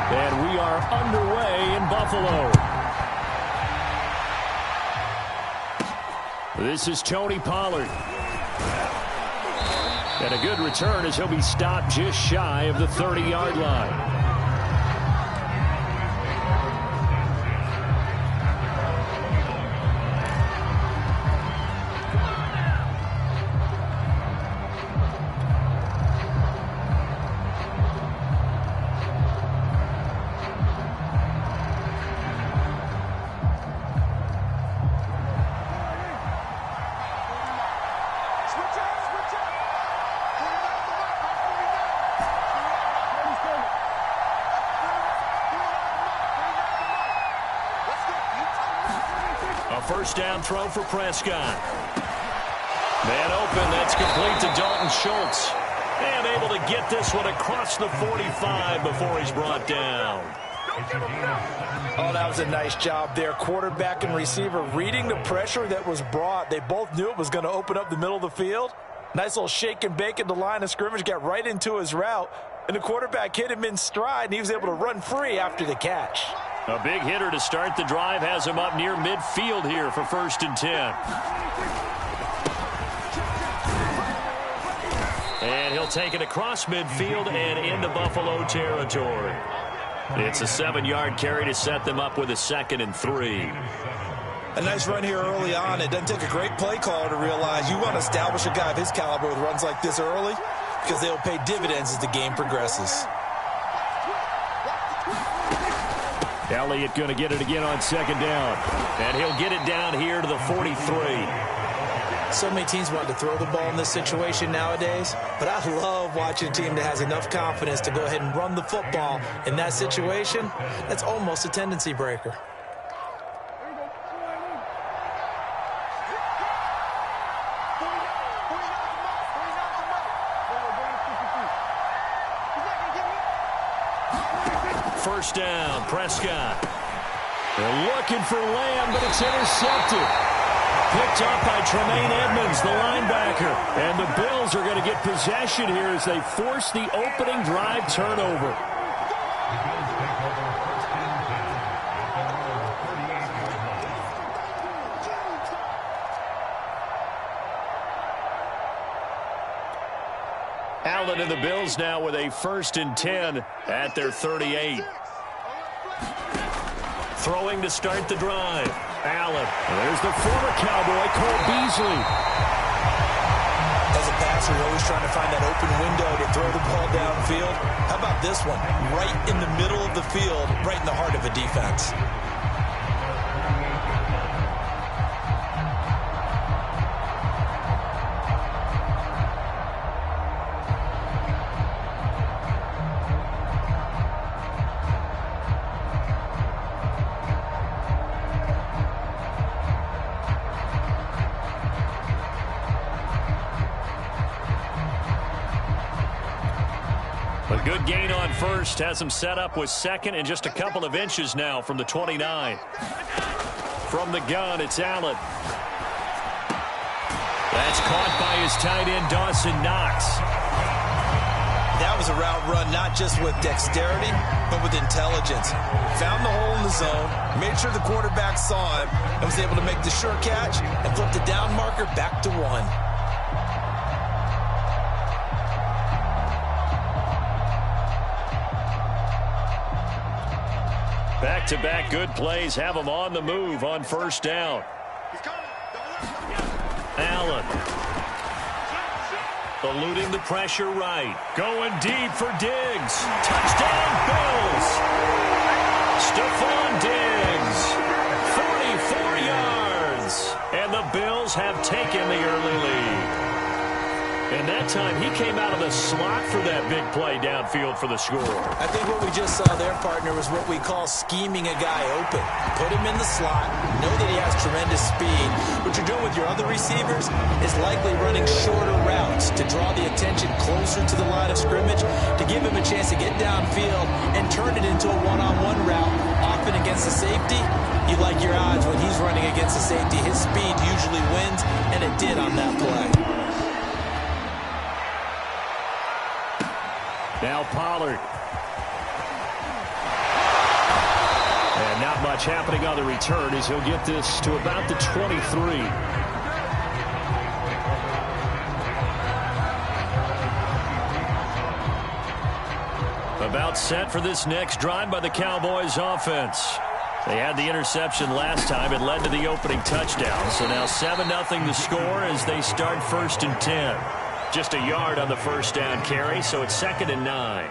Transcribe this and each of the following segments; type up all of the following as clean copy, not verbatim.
And we are underway in Buffalo. This is Tony Pollard. And a good return as he'll be stopped just shy of the 30-yard line. First down throw for Prescott. Man open, that's complete to Dalton Schultz. And able to get this one across the 45 before he's brought down. Oh, that was a nice job there. Quarterback and receiver reading the pressure that was brought. They both knew it was going to open up the middle of the field. Nice little shake and bake at the line of scrimmage, got right into his route. And the quarterback hit him in stride, and he was able to run free after the catch. A big hitter to start the drive has him up near midfield here for 1st and 10. And he'll take it across midfield and into Buffalo territory. It's a 7-yard carry to set them up with a 2nd and 3. A nice run here early on. It doesn't take a great play caller to realize you want to establish a guy of his caliber with runs like this early because they'll pay dividends as the game progresses. Elliott going to get it again on 2nd down. And he'll get it down here to the 43. So many teams want to throw the ball in this situation nowadays, but I love watching a team that has enough confidence to go ahead and run the football in that situation. That's almost a tendency breaker. First down, Prescott. They're looking for Lamb, but it's intercepted. Picked up by Tremaine Edmonds, the linebacker. And the Bills are going to get possession here as they force the opening drive turnover. Allen and the Bills now with a 1st and 10 at their 38. Throwing to start the drive. Allen. There's the former Cowboy, Cole Beasley. As a passer, you're always trying to find that open window to throw the ball downfield. How about this one? Right in the middle of the field, right in the heart of a defense. A good gain on first has him set up with 2nd and just a couple of inches now from the 29. From the gun, it's Allen. That's caught by his tight end, Dawson Knox. That was a route run not just with dexterity, but with intelligence. Found the hole in the zone, made sure the quarterback saw him, and was able to make the sure catch and flip the down marker back to 1. Back-to-back good plays have him on the move on 1st down. Allen. Eluding the pressure right. Going deep for Diggs. Touchdown, Bills. Stephon Diggs. 44 yards. And the Bills have taken the early lead. And that time, he came out of the slot for that big play downfield for the score. I think what we just saw there, partner, was what we call scheming a guy open. Put him in the slot, know that he has tremendous speed. What you're doing with your other receivers is likely running shorter routes to draw the attention closer to the line of scrimmage, to give him a chance to get downfield and turn it into a one-on-one route, often against the safety. You like your odds when he's running against the safety. His speed usually wins, and it did on that play. Now Pollard. watch happening on the return as he'll get this to about the 23. About set for this next drive by the Cowboys offense. They had the interception last time. It led to the opening touchdown. So now 7-0 the score as they start 1st and 10. Just a yard on the first down carry, so it's 2nd and 9.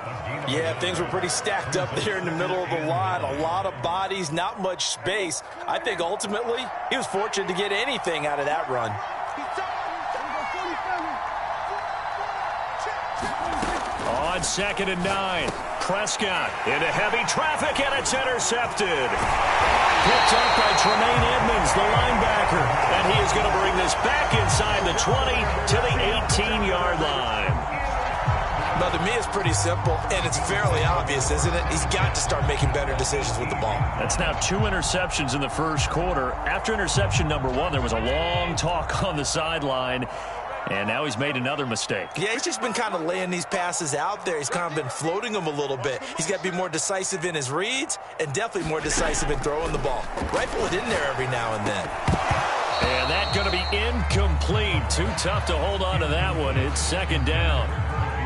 Yeah, things were pretty stacked up there in the middle of the line. A lot of bodies, not much space. I think ultimately he was fortunate to get anything out of that run. On 2nd and 9, Prescott into heavy traffic, and it's intercepted. Picked up by Tremaine Edmonds, the linebacker. And he is going to bring this back inside the 20 to the 18-yard line. Now, to me, it's pretty simple, and it's fairly obvious, isn't it? He's got to start making better decisions with the ball. That's now 2 interceptions in the first quarter. After interception number 1, there was a long talk on the sideline. And now he's made another mistake. Yeah, he's just been kind of laying these passes out there. He's kind of been floating them a little bit. He's got to be more decisive in his reads and definitely more decisive in throwing the ball. Rifle it in there every now and then. And that's going to be incomplete. Too tough to hold on to that one. It's 2nd down.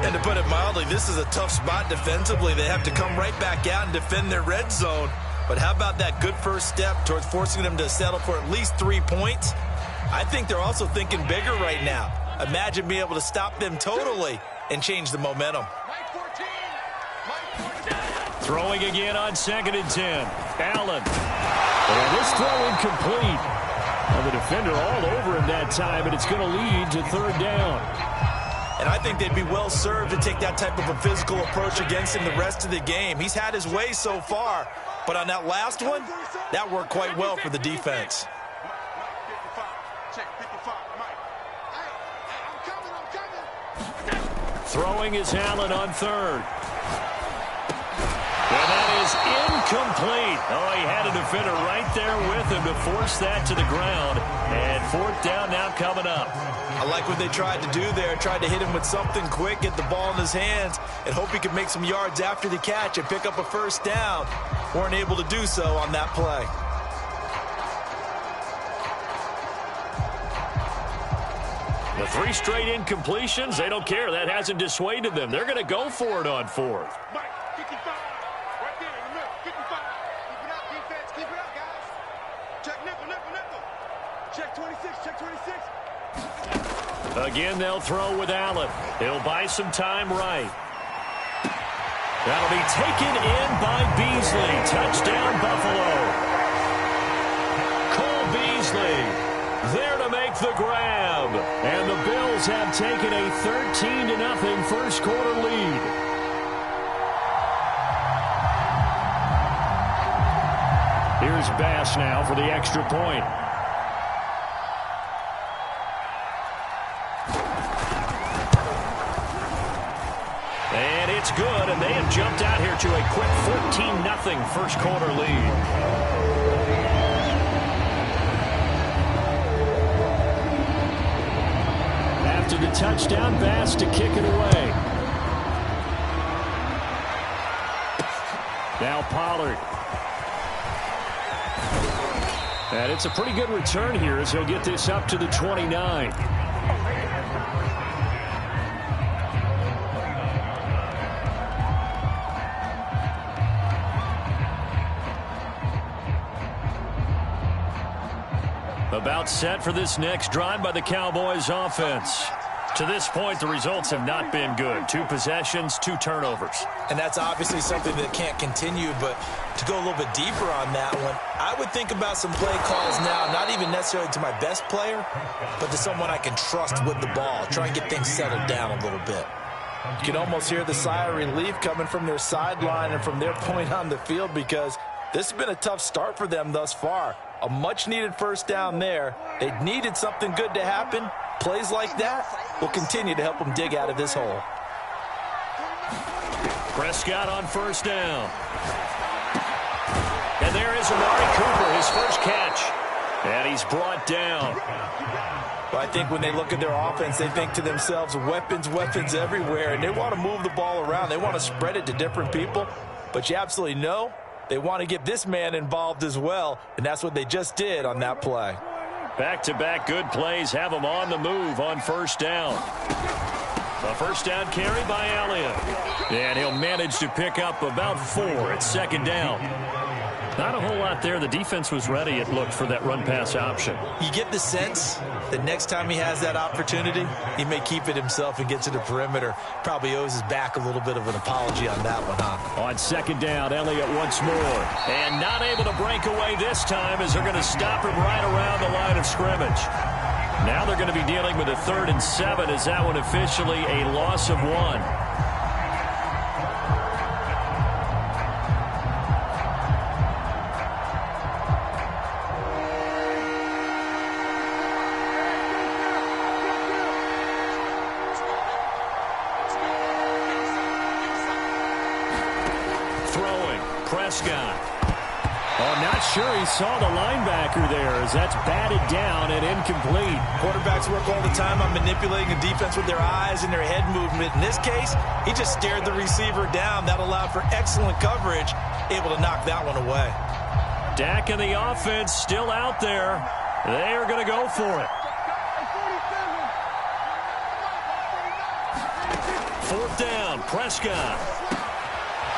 And to put it mildly, this is a tough spot defensively. They have to come right back out and defend their red zone. But how about that good first step towards forcing them to settle for at least 3 points? I think they're also thinking bigger right now. Imagine being able to stop them totally and change the momentum. Throwing again on 2nd and 10. Allen. And this throw incomplete. Now the defender all over him that time, and it's going to lead to 3rd down. And I think they'd be well served to take that type of a physical approach against him the rest of the game. He's had his way so far, but on that last one, that worked quite well for the defense. Throwing is Allen on 3rd. And that is incomplete. Oh, he had a defender right there with him to force that to the ground. And 4th down now coming up. I like what they tried to do there. Tried to hit him with something quick, get the ball in his hands, and hope he could make some yards after the catch and pick up a 1st down. Weren't able to do so on that play. The 3 straight incompletions, they don't care. That hasn't dissuaded them. They're going to go for it on 4th. Again, they'll throw with Allen. He'll buy some time right. That'll be taken in by Beasley. Touchdown, Buffalo. Cole Beasley there to make the grab. And the Bills have taken a 13-0 first quarter lead. Here's Bass now for the extra point. And it's good, and they have jumped out here to a quick 14-0 first quarter lead. After the touchdown, Bass to kick it away. Now Pollard. And it's a pretty good return here as he'll get this up to the 29. About set for this next drive by the Cowboys offense. To this point, the results have not been good. 2 possessions, 2 turnovers. And that's obviously something that can't continue, but to go a little bit deeper on that one, I would think about some play calls now, not even necessarily to my best player, but to someone I can trust with the ball. Try and get things settled down a little bit. You can almost hear the sigh of relief coming from their sideline and from their point on the field because this has been a tough start for them thus far. A much-needed first down there. They needed something good to happen. Plays like that will continue to help them dig out of this hole. Prescott on first down. And there is Amari Cooper, his first catch. And he's brought down. But I think when they look at their offense, they think to themselves, weapons, weapons everywhere. And they want to move the ball around. They want to spread it to different people. But you absolutely know they want to get this man involved as well, and that's what they just did on that play. Back-to-back good plays have him on the move on first down. A first down carry by Elliott. And he'll manage to pick up about 4 at second down. Not a whole lot there. The defense was ready, it looked, for that run-pass option. You get the sense that next time he has that opportunity, he may keep it himself and get to the perimeter. Probably owes his back a little bit of an apology on that one, huh? On second down, Elliott once more. And not able to break away this time as they're going to stop him right around the line of scrimmage. Now they're going to be dealing with a 3rd and 7 as that one officially a loss of 1. Prescott. Oh, not sure he saw the linebacker there as that's batted down and incomplete. Quarterbacks work all the time on manipulating the defense with their eyes and their head movement. In this case, he just stared the receiver down. That allowed for excellent coverage, able to knock that one away. Dak and the offense still out there. They are going to go for it. 4th down, Prescott.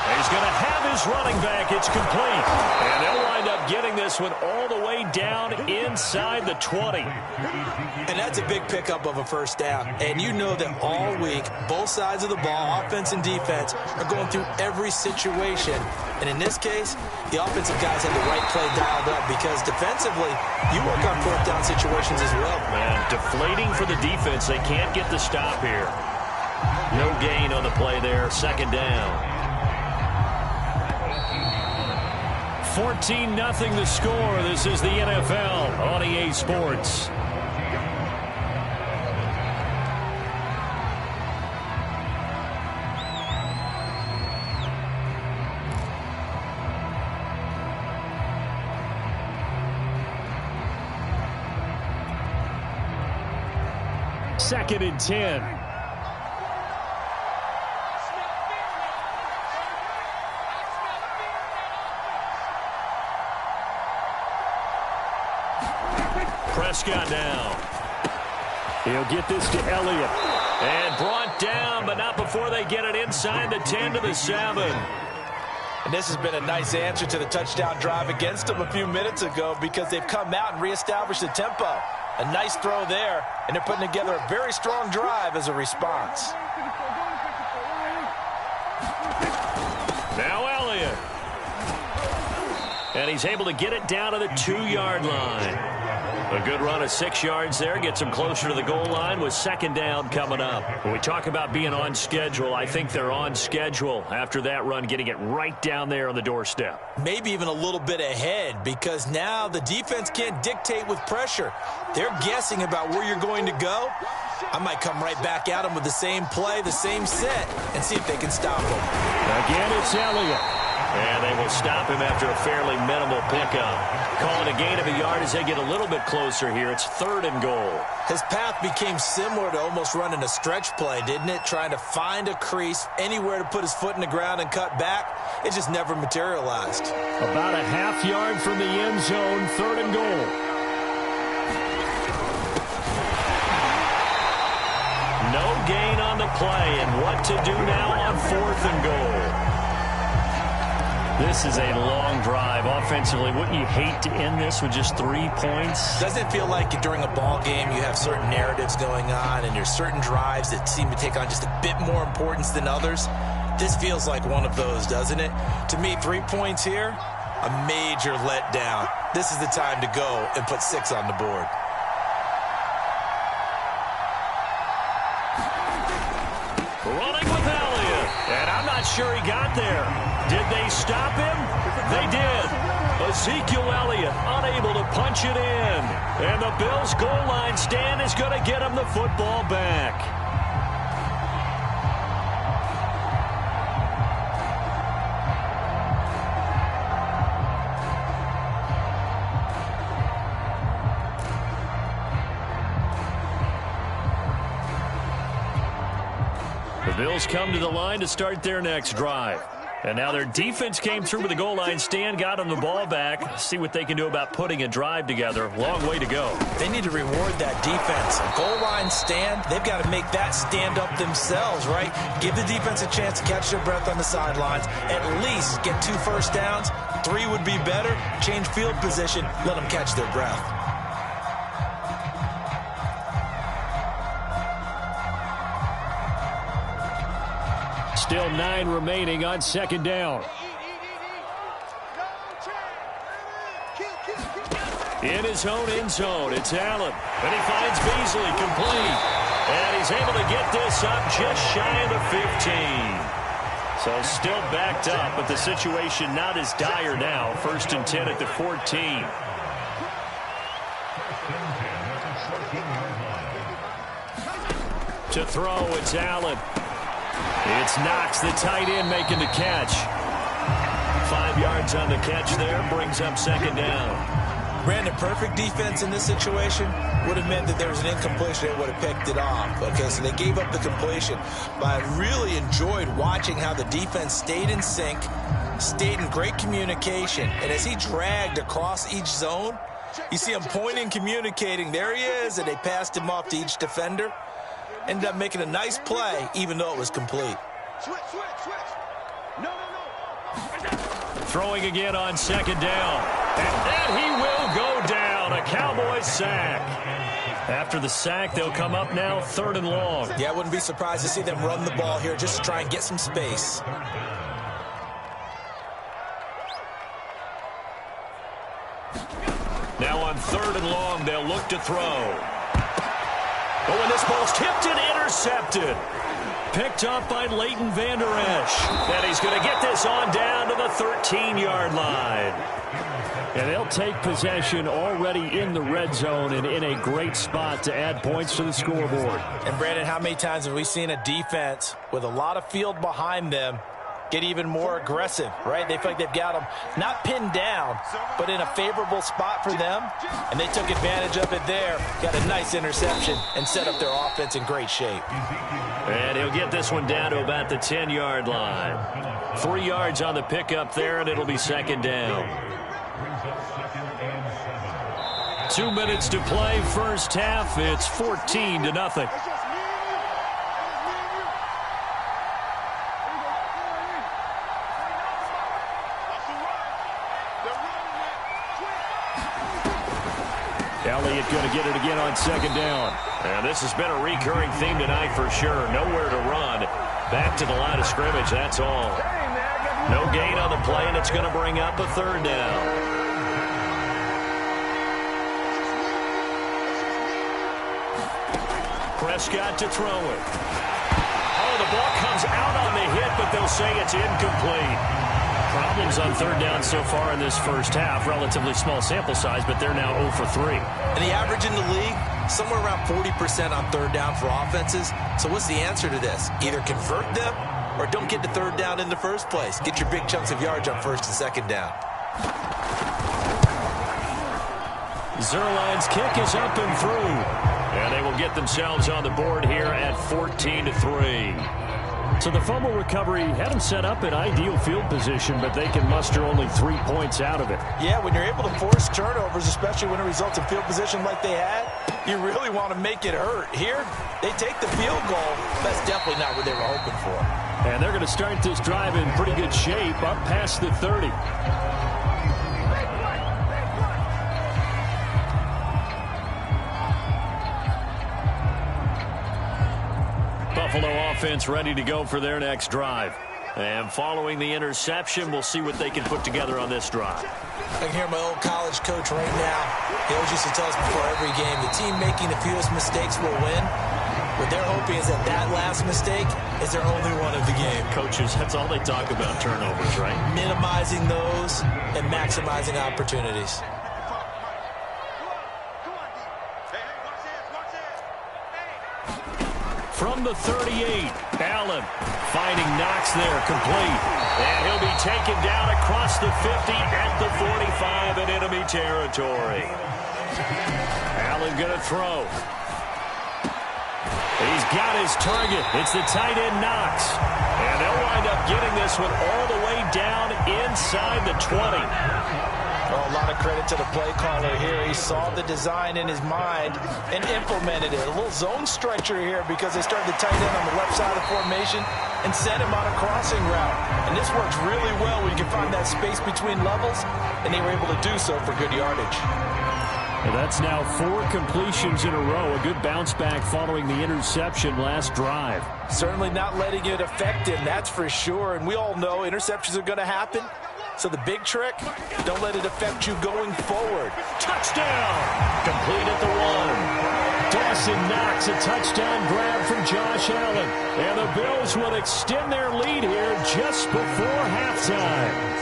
He's going to have his running back. It's complete. And they'll wind up getting this one all the way down inside the 20. And that's a big pickup of a first down. And you know that all week, both sides of the ball, offense and defense, are going through every situation. And in this case, the offensive guys have the right play dialed up because defensively, you work on 4th down situations as well. Man, deflating for the defense. They can't get the stop here. No gain on the play there. Second down. 14-0 the score. This is the NFL on EA Sports. Second and 10. Prescott now. He'll get this to Elliott. And brought down, but not before they get it inside the 10 to the 7. And this has been a nice answer to the touchdown drive against them a few minutes ago because they've come out and reestablished the tempo. A nice throw there, and they're putting together a very strong drive as a response. Now Elliott. And he's able to get it down to the 2-yard line. A good run of 6 yards there gets him closer to the goal line with second down coming up. When we talk about being on schedule, I think they're on schedule after that run, getting it right down there on the doorstep. Maybe even a little bit ahead because now the defense can't dictate with pressure. They're guessing about where you're going to go. I might come right back at them with the same play, the same set, and see if they can stop them. Again, it's Elliott. And they will stop him after a fairly minimal pickup. Calling a gain of a yard as they get a little bit closer here. It's 3rd and goal. His path became similar to almost running a stretch play, didn't it? Trying to find a crease, anywhere to put his foot in the ground and cut back. It just never materialized. About a half yard from the end zone, 3rd and goal. No gain on the play, and what to do now on 4th and goal. This is a long drive offensively. Wouldn't you hate to end this with just 3 points? Doesn't it feel like during a ball game you have certain narratives going on and there's certain drives that seem to take on just a bit more importance than others? This feels like one of those, doesn't it? To me, 3 points here, a major letdown. This is the time to go and put 6 on the board. Running with Elliott. And I'm not sure he got there. Did they stop him? They did. Ezekiel Elliott unable to punch it in. And the Bills' goal line stand is going to get him the football back. The Bills come to the line to start their next drive. And now their defense came through with a goal line stand, got them the ball back. See what they can do about putting a drive together. Long way to go. They need to reward that defense. A goal line stand, they've got to make that stand up themselves, right? Give the defense a chance to catch their breath on the sidelines. At least get 2 first downs. 3 would be better. Change field position. Let them catch their breath. Still 9 remaining on second down. In his own end zone, it's Allen. And he finds Beasley complete. And he's able to get this up just shy of the 15. So still backed up, but the situation not as dire now. 1st and 10 at the 14. To throw, it's Allen. It's Knox, the tight end, making the catch. 5 yards on the catch there, brings up second down. Brandon, perfect defense in this situation would have meant that there was an incompletion. They would have picked it off. Okay, so they gave up the completion. But I really enjoyed watching how the defense stayed in sync, stayed in great communication. And as he dragged across each zone, you see him pointing, communicating. There he is, and they passed him off to each defender. Ended up making a nice play, even though it was complete. Throwing again on second down. And he will go down. A Cowboys sack. After the sack, they'll come up now 3rd and long. Yeah, I wouldn't be surprised to see them run the ball here just to try and get some space. Now on 3rd and long, they'll look to throw. But when this ball's tipped and intercepted. Picked up by Leighton Vander Esch. And he's going to get this on down to the 13-yard line. And they'll take possession already in the red zone and in a great spot to add points to the scoreboard. And, Brandon, how many times have we seen a defense with a lot of field behind them get even more aggressive, right? They feel like they've got them not pinned down, but in a favorable spot for them, and they took advantage of it there, got a nice interception, and set up their offense in great shape. And he'll get this one down to about the 10-yard line. 3 yards on the pickup there, and it'll be second down. 2 minutes to play, first half. It's 14-0. Elliott going to get it again on second down. And this has been a recurring theme tonight for sure. Nowhere to run. Back to the line of scrimmage, that's all. No gain on the play, and it's going to bring up a 3rd down. Prescott to throw it. Oh, the ball comes out on the hit, but they'll say it's incomplete. Problems on 3rd down so far in this first half. Relatively small sample size, but they're now 0 for 3. And the average in the league, somewhere around 40% on 3rd down for offenses. So what's the answer to this? Either convert them or don't get to 3rd down in the first place. Get your big chunks of yards on 1st and 2nd down. Zerline's kick is up and through. And they will get themselves on the board here at 14-3. So the fumble recovery had them set up in ideal field position, but they can muster only 3 points out of it. Yeah, when you're able to force turnovers, especially when it results in field position like they had, you really want to make it hurt. Here, they take the field goal. That's definitely not what they were hoping for. And they're going to start this drive in pretty good shape, up past the 30. Buffalo offense ready to go for their next drive. And following the interception, we'll see what they can put together on this drive. I can hear my old college coach right now. He always used to tell us before every game, the team making the fewest mistakes will win. What they're hoping is that that last mistake is their only one of the game. Coaches, that's all they talk about, turnovers, right? Minimizing those and maximizing opportunities. From the 38, Allen finding Knox there, complete. And he'll be taken down across the 50 at the 45 in enemy territory. Allen going to throw. He's got his target. It's the tight end Knox. And they'll wind up getting this one all the way down inside the 20. Well, a lot of credit to the play caller here. He saw the design in his mind and implemented it. A little zone stretcher here because they started to tight end on the left side of the formation and sent him on a crossing route. And this works really well when you can find that space between levels, and they were able to do so for good yardage. And that's now 4 completions in a row. A good bounce back following the interception last drive. Certainly not letting it affect him, that's for sure. And we all know interceptions are going to happen. So the big trick, don't let it affect you going forward. Touchdown! Complete at the 1. Dawson Knox, a touchdown grab from Josh Allen. And the Bills will extend their lead here just before halftime.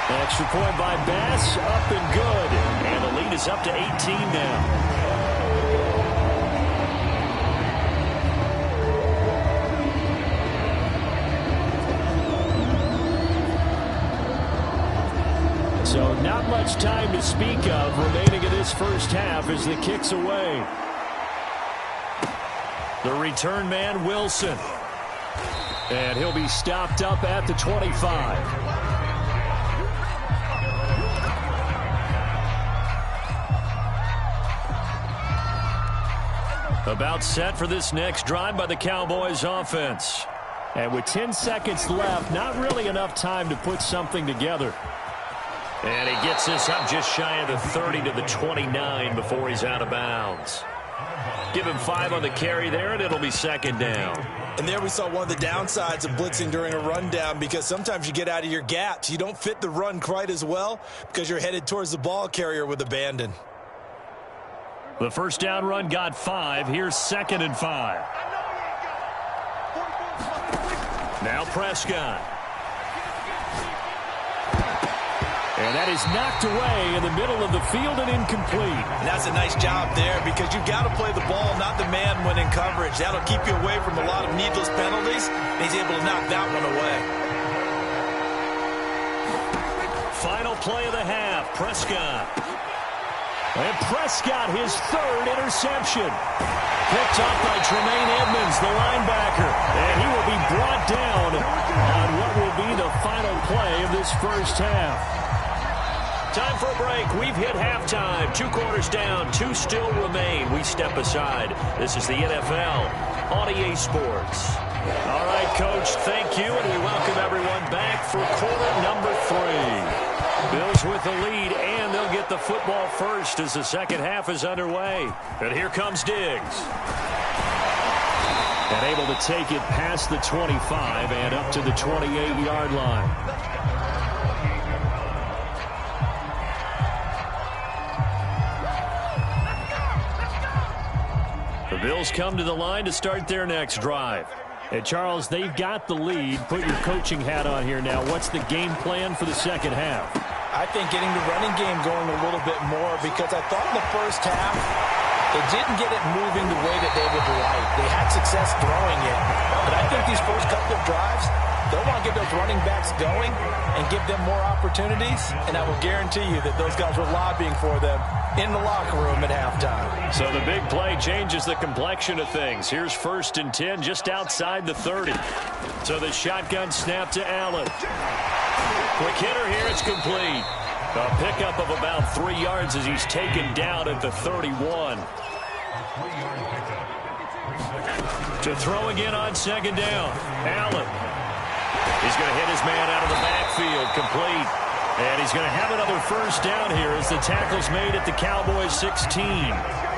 Extra point by Bass, up and good. And the lead is up to 18 now. So not much time to speak of remaining in this first half as the kick's away. The return man, Wilson. And he'll be stopped up at the 25. About set for this next drive by the Cowboys offense. And with 10 seconds left, not really enough time to put something together. And he gets this up just shy of the 30 to the 29 before he's out of bounds. Give him 5 on the carry there, and it'll be second down. And there we saw one of the downsides of blitzing during a rundown, because sometimes you get out of your gaps. You don't fit the run quite as well because you're headed towards the ball carrier with abandon. The first down run got 5. Here's second and 5. Now Prescott. And that is knocked away in the middle of the field and incomplete. And that's a nice job there, because you've got to play the ball, not the man when in coverage. That'll keep you away from a lot of needless penalties, and he's able to knock that one away. Final play of the half, Prescott. And Prescott, his 3rd interception. Picked up by Tremaine Edmonds, the linebacker. And he will be brought down on what will be the final play of this first half. Time for a break. We've hit halftime. 2 quarters down. 2 still remain. We step aside. This is the NFL on EA Sports. All right, Coach, thank you, and we welcome everyone back for quarter number 3. Bills with the lead, and they'll get the football first as the second half is underway. And here comes Diggs. And able to take it past the 25 and up to the 28-yard line. The Bills come to the line to start their next drive. And Charles, they've got the lead. Put your coaching hat on here now. What's the game plan for the second half? I think getting the running game going a little bit more, because I thought in the first half they didn't get it moving the way that they would like. They had success throwing it. But I think these first couple of drives, they'll want to get those running backs going and give them more opportunities. And I will guarantee you that those guys were lobbying for them in the locker room at halftime. So the big play changes the complexion of things. Here's 1st and 10 just outside the 30. So the shotgun snap to Allen. Quick hitter here, it's complete. A pickup of about 3 yards as he's taken down at the 31. To throw again on second down. Allen. He's going to hit his man out of the backfield, complete. And he's going to have another first down here as the tackle's made at the Cowboys 16.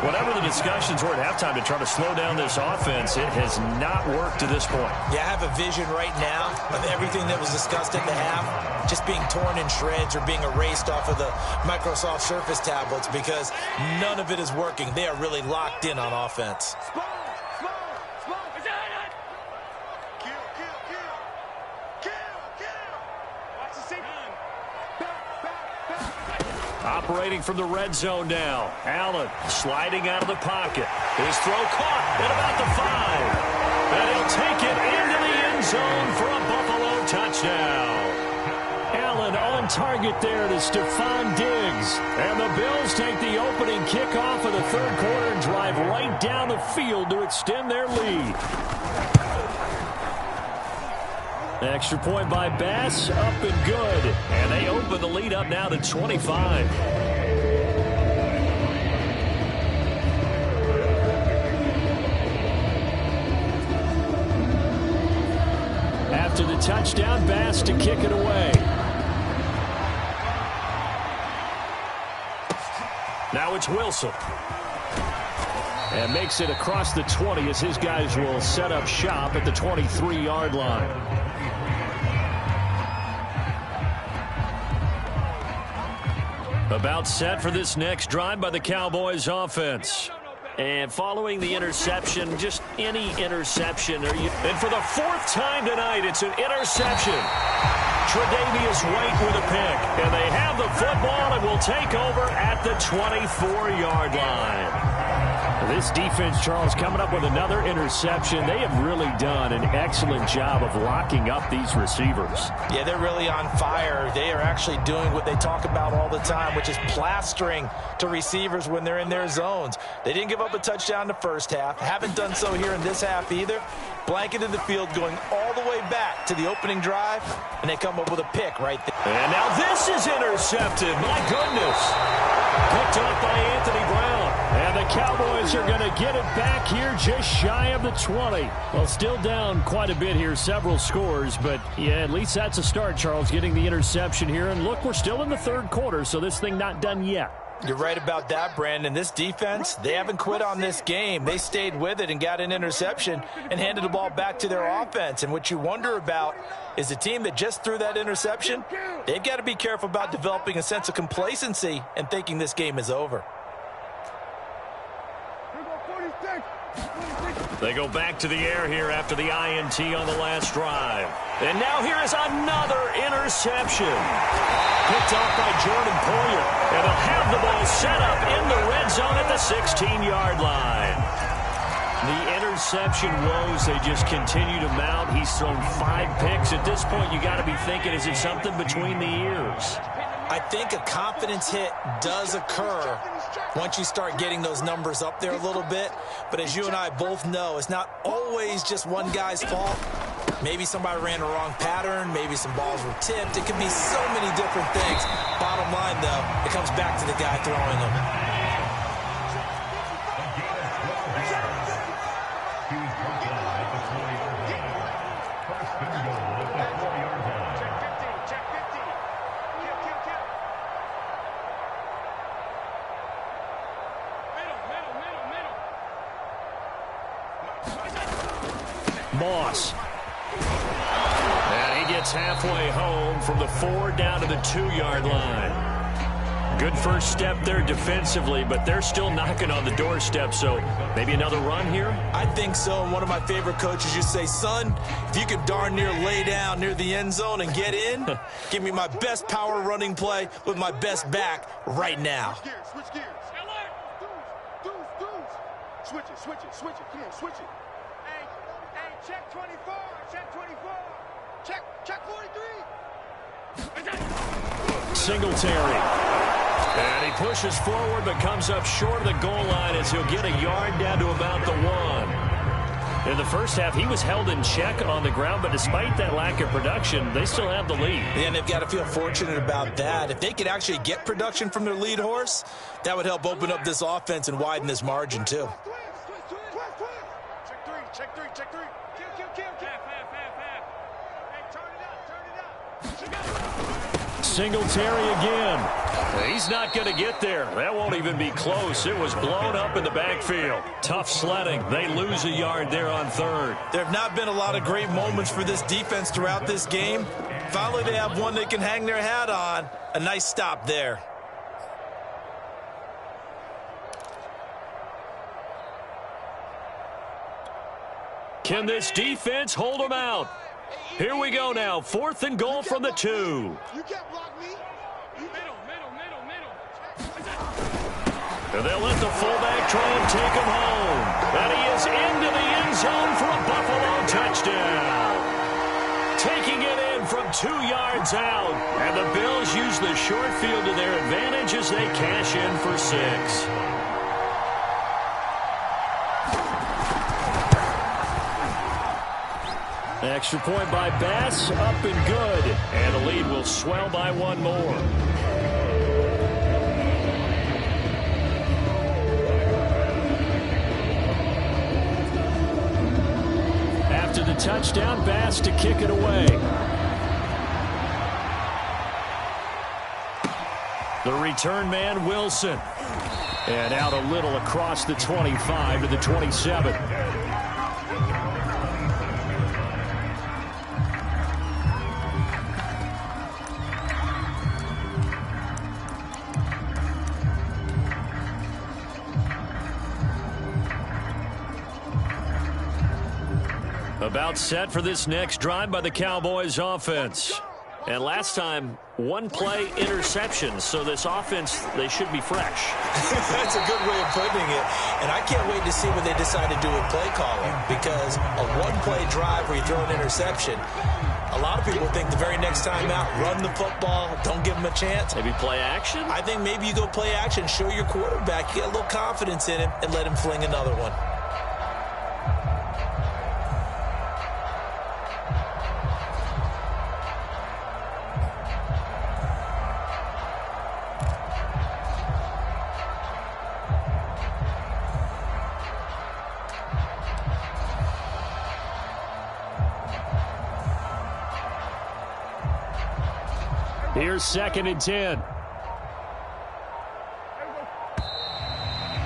Whatever the discussions were at halftime to try to slow down this offense, it has not worked to this point. Yeah, I have a vision right now of everything that was discussed at the half just being torn in shreds or being erased off of the Microsoft Surface tablets, because none of it is working. They are really locked in on offense. Operating from the red zone now. Allen sliding out of the pocket. His throw caught at about the 5. And he'll take it into the end zone for a Buffalo touchdown. Allen on On target there to Stephon Diggs. And the Bills take the opening kickoff of the third quarter and drive right down the field to extend their lead. Extra point by Bass, up and good. And they open the lead up now to 25. After the touchdown, Bass to kick it away. Now it's Wilson. And makes it across the 20 as his guys will set up shop at the 23-yard line. About set for this next drive by the Cowboys offense. And following the interception, just any interception. And for the fourth time tonight, it's an interception. Tre'Davious White with a pick. And they have the football and will take over at the 24-yard line. This defense, Charles, coming up with another interception. They have really done an excellent job of locking up these receivers. Yeah, they're really on fire. They are actually doing what they talk about all the time, which is plastering to receivers when they're in their zones. They didn't give up a touchdown in the first half. Haven't done so here in this half either. Blanketed the field going all the way back to the opening drive, and they come up with a pick right there. And now this is intercepted. My goodness. Picked off by Anthony Brown. And the Cowboys are going to get it back here just shy of the 20. Well, still down quite a bit here, several scores. But, yeah, at least that's a start, Charles, getting the interception here. And, look, we're still in the third quarter, so this thing not done yet. You're right about that, Brandon. This defense, they haven't quit on this game. They stayed with it and got an interception and handed the ball back to their offense. And what you wonder about is the team that just threw that interception, they've got to be careful about developing a sense of complacency and thinking this game is over. They go back to the air here after the INT on the last drive. And now here is another interception. Picked off by Jordan Poyer. And they'll have the ball set up in the red zone at the 16-yard line. The interception woes, they just continue to mount. He's thrown 5 picks. At this point, you got to be thinking, is it something between the ears? I think a confidence hit does occur once you start getting those numbers up there a little bit. But as you and I both know, it's not always just one guy's fault. Maybe somebody ran a wrong pattern. Maybe some balls were tipped. It could be so many different things. Bottom line, though, it comes back to the guy throwing them. Moss. And he gets halfway home from the 4 down to the 2-yard line. Good first step there defensively, but they're still knocking on the doorstep, so maybe another run here? I think so, and one of my favorite coaches used to say, son, if you could darn near lay down near the end zone and get in, give me my best power running play with my best back right now. Switch gears. Switch it. Come on, switch it. Hey, check 24. Check 43. Singletary. And he pushes forward but comes up short of the goal line as he'll get a yard down to about the 1. In the first half, he was held in check on the ground, but despite that lack of production, they still have the lead. And they've got to feel fortunate about that. If they could actually get production from their lead horse, that would help open up this offense and widen this margin, too. Check three. Kill. Hey, turn it up. Singletary again. He's not going to get there. That won't even be close. It was blown up in the backfield. Tough sledding. They lose a yard there on 3rd. There have not been a lot of great moments for this defense throughout this game. Finally, they have one they can hang their hat on. A nice stop there. Can this defense hold them out? Here we go now. 4th and goal from the 2. You can't block me. Middle. And they'll let the fullback try and take him home. And he is into the end zone for a Buffalo touchdown. Taking it in from 2 yards out. And the Bills use the short field to their advantage as they cash in for 6. Extra point by Bass, up and good. And the lead will swell by 1 more. After the touchdown, Bass to kick it away. The return man, Wilson. And out a little across the 25 to the 27. About set for this next drive by the Cowboys offense. And last time, 1 play interception. So this offense, they should be fresh. That's a good way of putting it. And I can't wait to see what they decide to do with play calling. Because a 1-play drive where you throw an interception, a lot of people think the very next time out, run the football, don't give them a chance. Maybe play action? I think maybe you go play action, show your quarterback, get a little confidence in him, and let him fling another one. Here's 2nd and 10.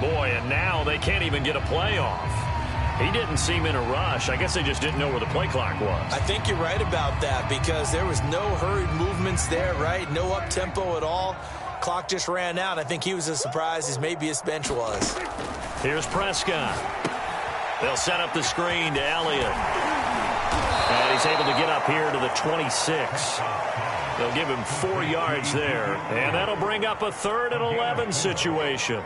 Boy, and now they can't even get a play off. He didn't seem in a rush. I guess they just didn't know where the play clock was. I think you're right about that because there was no hurried movements there, right? No up-tempo at all. Clock just ran out. I think he was as surprised as maybe his bench was. Here's Prescott. They'll set up the screen to Elliott. And he's able to get up here to the 26. They'll give him 4 yards there. And that'll bring up a 3rd and 11 situation.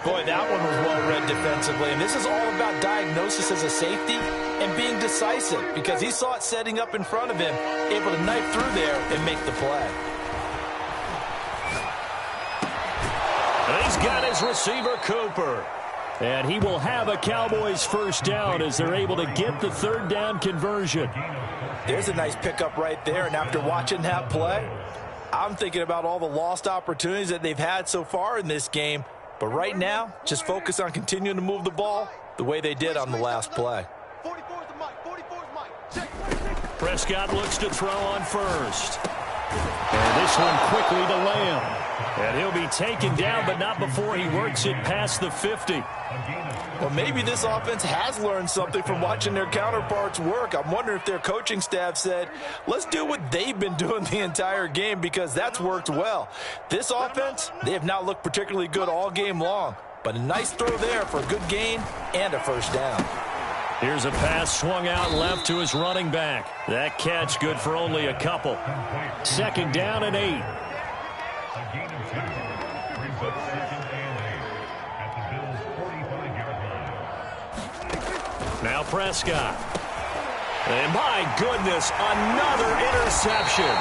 Boy, that one was well read defensively. And this is all about diagnosis as a safety and being decisive because he saw it setting up in front of him, able to knife through there and make the play. And he's got his receiver, Cooper. And he will have a Cowboys first down as they're able to get the 3rd down conversion. There's a nice pickup right there, and after watching that play, I'm thinking about all the lost opportunities that they've had so far in this game. But right now, just focus on continuing to move the ball the way they did on the last play. Prescott looks to throw on first. And this one quickly to Lamb. And he'll be taken down, but not before he works it past the 50. Well, maybe this offense has learned something from watching their counterparts work. I'm wondering if their coaching staff said, let's do what they've been doing the entire game because that's worked well. This offense, they have not looked particularly good all game long. But a nice throw there for a good gain and a first down. Here's a pass swung out left to his running back. That catch good for only a couple. 2nd down and 8. Now Prescott. And my goodness, another interception.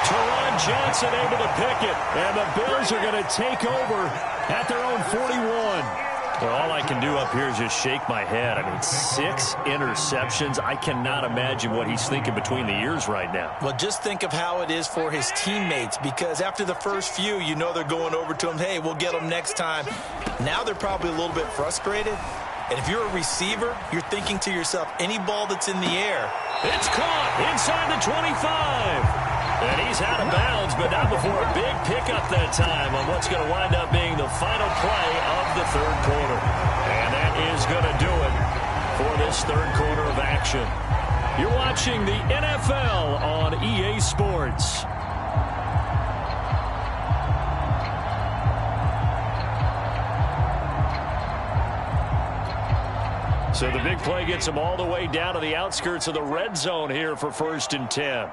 Teron Johnson able to pick it. And the Bills are going to take over at their own 41. Well, all I can do up here is just shake my head. I mean, 6 interceptions. I cannot imagine what he's thinking between the ears right now. Well, just think of how it is for his teammates because after the first few, you know they're going over to him, hey, we'll get them next time. Now they're probably a little bit frustrated. And if you're a receiver, you're thinking to yourself, any ball that's in the air. It's caught inside the 25. And he's out of bounds, but not before a big pickup that time on what's going to wind up being the final play of the 3rd quarter. And that is going to do it for this 3rd quarter of action. You're watching the NFL on EA Sports. So the big play gets him all the way down to the outskirts of the red zone here for 1st and 10.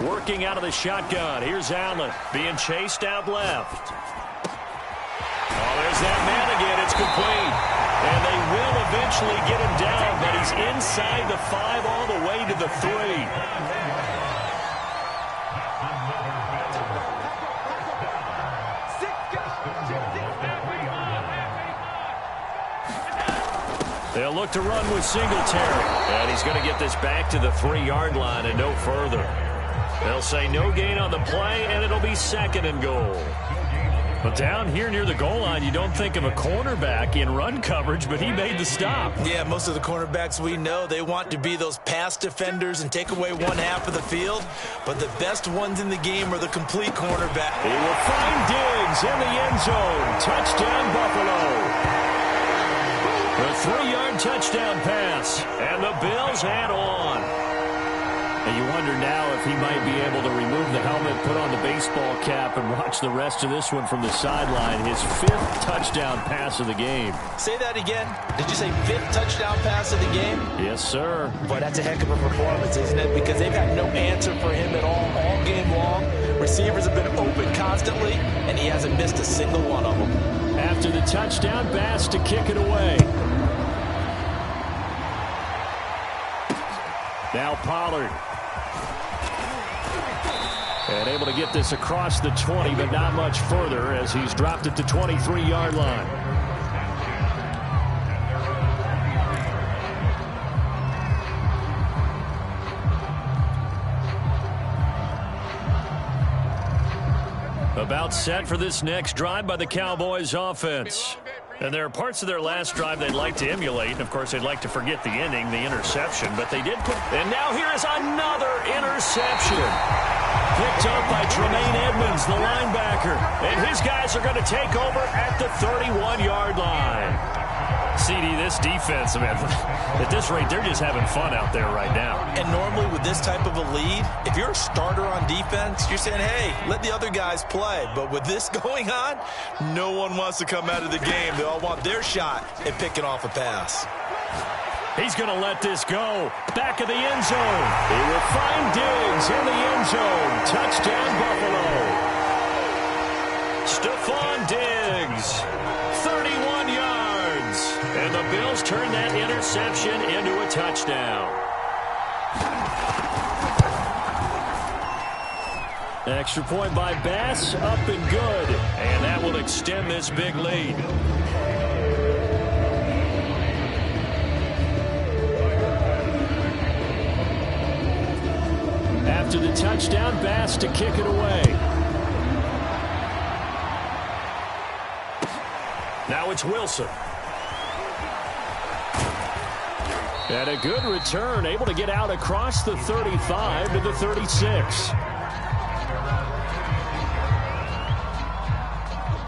Working out of the shotgun. Here's Allen being chased out left. Oh, there's that man again. It's complete. And they will eventually get him down, but he's inside the 5 all the way to the 3. They'll look to run with Singletary. And he's going to get this back to the 3-yard line and no further. They'll say no gain on the play, and it'll be 2nd and goal. But down here near the goal line, you don't think of a cornerback in run coverage, but he made the stop. Yeah, most of the cornerbacks we know, they want to be those pass defenders and take away one half of the field. But the best ones in the game are the complete cornerback. He will find Diggs in the end zone. Touchdown, Buffalo. A 3-yard touchdown pass, and the Bills add on. And you wonder now if he might be able to remove the helmet, put on the baseball cap, and watch the rest of this one from the sideline. His 5th touchdown pass of the game. Say that again. Did you say 5th touchdown pass of the game? Yes, sir. Boy, that's a heck of a performance, isn't it? Because they've had no answer for him at all game long. Receivers have been open constantly, and he hasn't missed a single one of them. After the touchdown, Bass to kick it away. Now Pollard. And able to get this across the 20, but not much further as he's dropped at the 23-yard line. About set for this next drive by the Cowboys offense. And there are parts of their last drive they'd like to emulate. And, of course, they'd like to forget the ending, the interception. But they did put... And now here is another interception. Picked up by Tremaine Edmonds, the linebacker. And his guys are going to take over at the 31-yard line. CD, this defense, man, at this rate, they're just having fun out there right now. And normally with this type of a lead, if you're a starter on defense, you're saying, hey, let the other guys play. But with this going on, no one wants to come out of the game. They all want their shot at picking off a pass. He's going to let this go. Back of the end zone. He will find Diggs in the end zone. Touchdown, Buffalo. Stephon Diggs, 31 yards. And the Bills turn that interception into a touchdown. Extra point by Bass, up and good. And that will extend this big lead. After the touchdown, Bass to kick it away. Now it's Wilson. And a good return, able to get out across the 35 to the 36.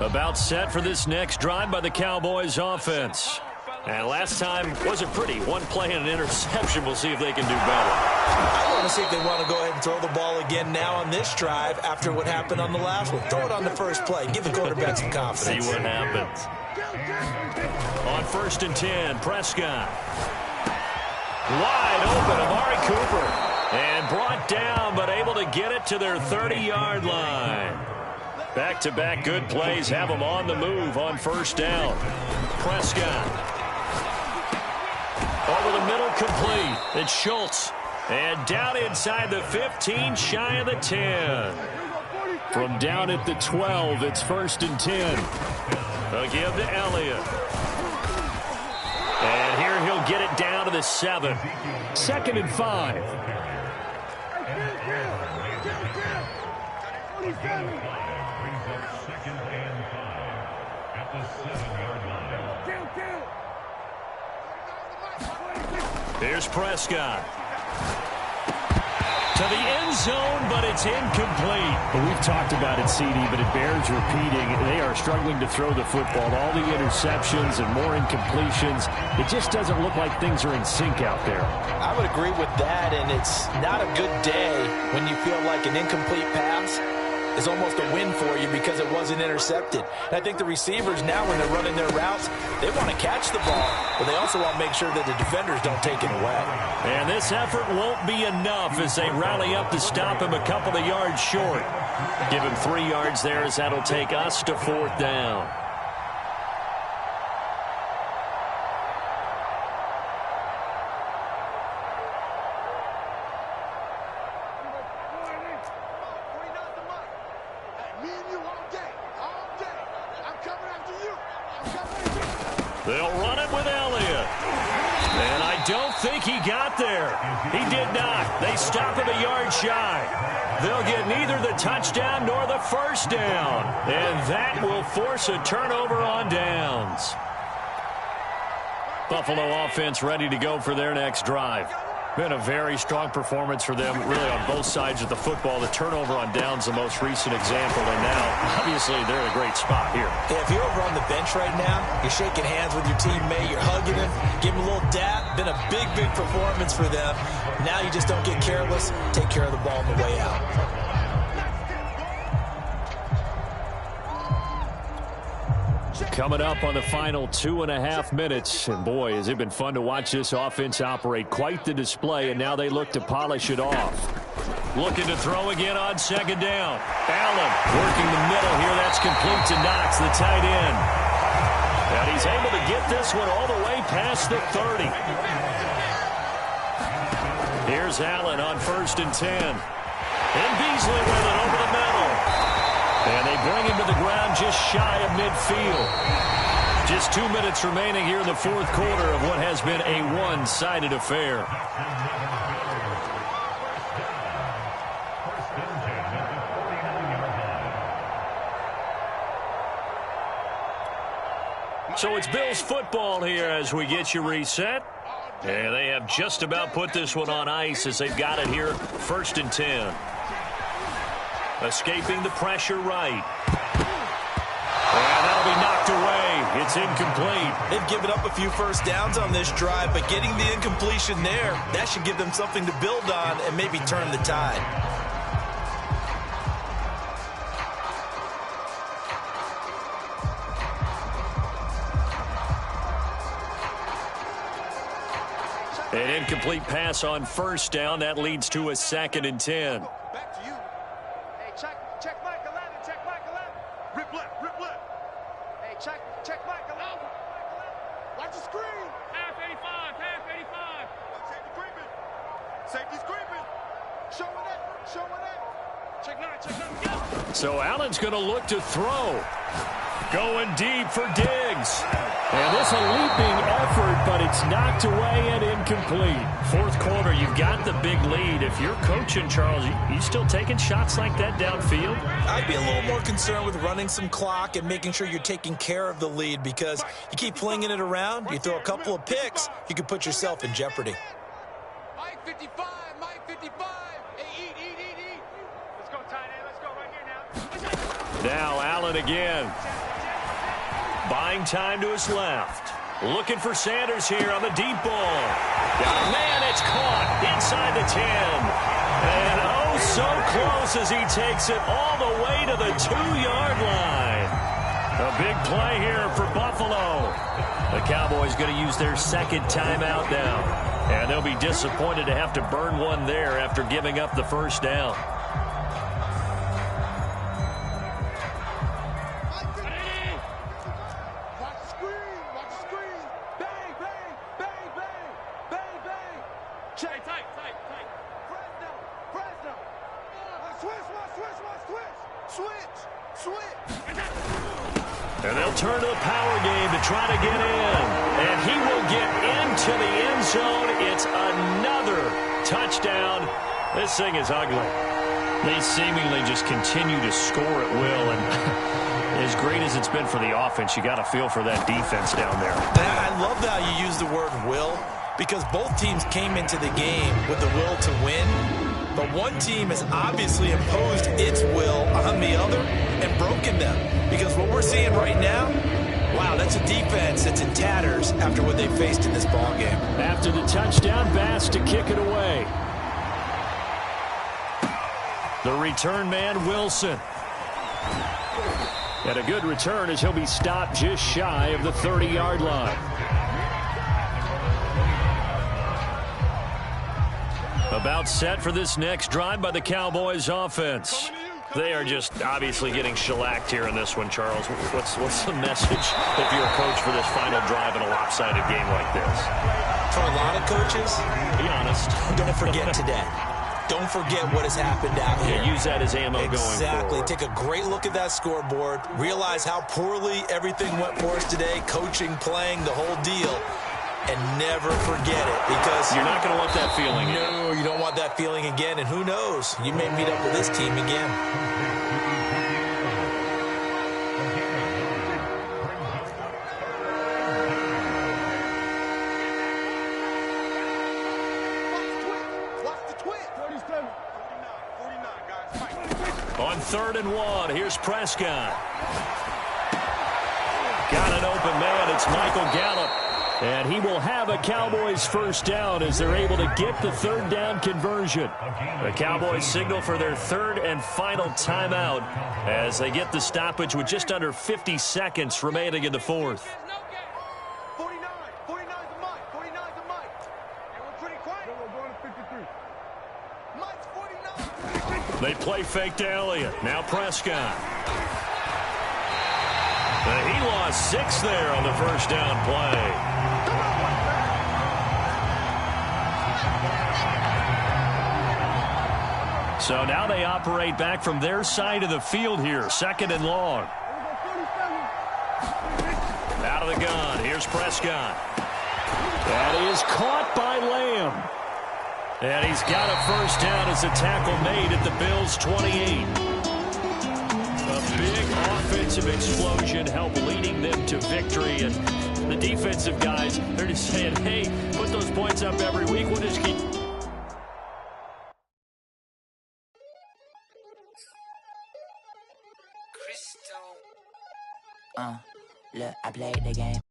About set for this next drive by the Cowboys offense. And last time wasn't pretty. One play and an interception. We'll see if they can do better. I want to see if they want to go ahead and throw the ball again now on this drive after what happened on the last one. Throw it on the first play. Give the quarterback some confidence. See what happens. On 1st and 10, Prescott. Wide open, Amari Cooper. And brought down, but able to get it to their 30-yard line. Back-to-back good plays have them on the move on 1st down. Prescott. Over the middle, complete. It's Schultz. And down inside the 15, shy of the 10. From down at the 12, it's 1st and 10. They'll give to Elliott. And here he'll get it down to the 7. 2nd and 5. Here's Prescott. To the end zone, but it's incomplete. Well, we've talked about it, CD, but it bears repeating. They are struggling to throw the football. All the interceptions and more incompletions. It just doesn't look like things are in sync out there. I would agree with that, and it's not a good day when you feel like an incomplete pass is almost a win for you because it wasn't intercepted. And I think the receivers now, when they're running their routes, they want to catch the ball, but they also want to make sure that the defenders don't take it away. And this effort won't be enough as they rally up to stop him a couple of yards short. Give him 3 yards there as that'll take us to 4th down. They'll run it with Elliott. got there? He did not. They stop him a yard shy. They'll get neither the touchdown nor the first down. And that will force a turnover on downs. Buffalo offense ready to go for their next drive. Been a very strong performance for them, really, on both sides of the football. The turnover on downs, the most recent example, and now, obviously, they're in a great spot here. Yeah, if you're over on the bench right now, you're shaking hands with your teammate, you're hugging him, give him a little dap. Been a big, big performance for them. Now you just don't get careless. Take care of the ball on the way out. Coming up on the final 2.5 minutes. And boy, has it been fun to watch this offense operate. Quite the display, and now they look to polish it off. Looking to throw again on second down. Allen working the middle here. That's complete to Knox, the tight end. And he's able to get this one all the way past the 30. Here's Allen on 1st and 10. And Beasley with it over the middle. And they bring him to the ground just shy of midfield. Just 2 minutes remaining here in the fourth quarter of what has been a one-sided affair. So it's Bills football here as we get you reset. And they have just about put this one on ice as they've got it here, 1st and 10. Escaping the pressure right. And that'll be knocked away. It's incomplete. They've given up a few first downs on this drive, but getting the incompletion there, that should give them something to build on and maybe turn the tide. An incomplete pass on 1st down. That leads to a 2nd and 10. Back to you. Hey, check Mike 11, check Mike 11. Rip left, rip left. Hey, check Mike 11. Watch the screen. Half 85, half 85. Safety creeping. Safety's creeping. Showing it. Check 9, go. So Allen's going to look to throw. Going deep for Diggs. And this a leaping effort, but it's knocked away and incomplete. Fourth quarter, you've got the big lead. If you're coaching, Charles, you still taking shots like that downfield? I'd be a little more concerned with running some clock and making sure you're taking care of the lead, because you keep flinging it around, you throw a couple of picks, you could put yourself in jeopardy. Mike 55, Mike 55. Hey, eat. Let's go, tight end. Let's go right here now. Now Allen again. Buying time to his left. Looking for Sanders here on the deep ball. Oh, man, it's caught inside the 10. And oh, so close as he takes it all the way to the 2-yard line. A big play here for Buffalo. The Cowboys going to use their 2nd timeout now. And they'll be disappointed to have to burn one there after giving up the 1st down. And they'll turn to the power game to try to get in. And he will get into the end zone. It's another touchdown. This thing is ugly. They seemingly just continue to score at will. And as great as it's been for the offense, you got to feel for that defense down there. I love how you use the word will, because both teams came into the game with the will to win. But one team has obviously imposed its will on the other and broken them. Because what we're seeing right now, wow, that's a defense that's in tatters after what they faced in this ballgame. After the touchdown, Bass to kick it away. The return man, Wilson. And a good return as he'll be stopped just shy of the 30-yard line. About set for this next drive by the Cowboys offense. They are just obviously getting shellacked here in this one, Charles. What's the message if you're a coach for this final drive in a lopsided game like this? For a lot of coaches, be honest. Don't forget today. Don't forget what has happened out here. Yeah, use that as ammo going forward. Exactly. Take a great look at that scoreboard. Realize how poorly everything went for us today. Coaching, playing, the whole deal. and never forget it, because you're not going to want that feeling again. No, you don't want that feeling again, and who knows, you may meet up with this team again. On 3rd and 1, here's Prescott. Got an open man. It's Michael Gallup. And he will have a Cowboys first down as they're able to get the 3rd down conversion. The Cowboys signal for their 3rd and final timeout as they get the stoppage with just under 50 seconds remaining in the 4th. 49. 49's a Mike. 49's a Mike. Everyone pretty quiet. We're going to 53. Mike's 49. They play fake to Elliott. Now Prescott. He lost 6 there on the first down play. So now they operate back from their side of the field here. 2nd and long. Out of the gun. Here's Prescott. That is caught by Lamb. And he's got a first down as a tackle made at the Bills' 28. A big offensive explosion helped leading them to victory. And the defensive guys, they're just saying, hey, put those points up every week. We'll just keep... Look, I played the game.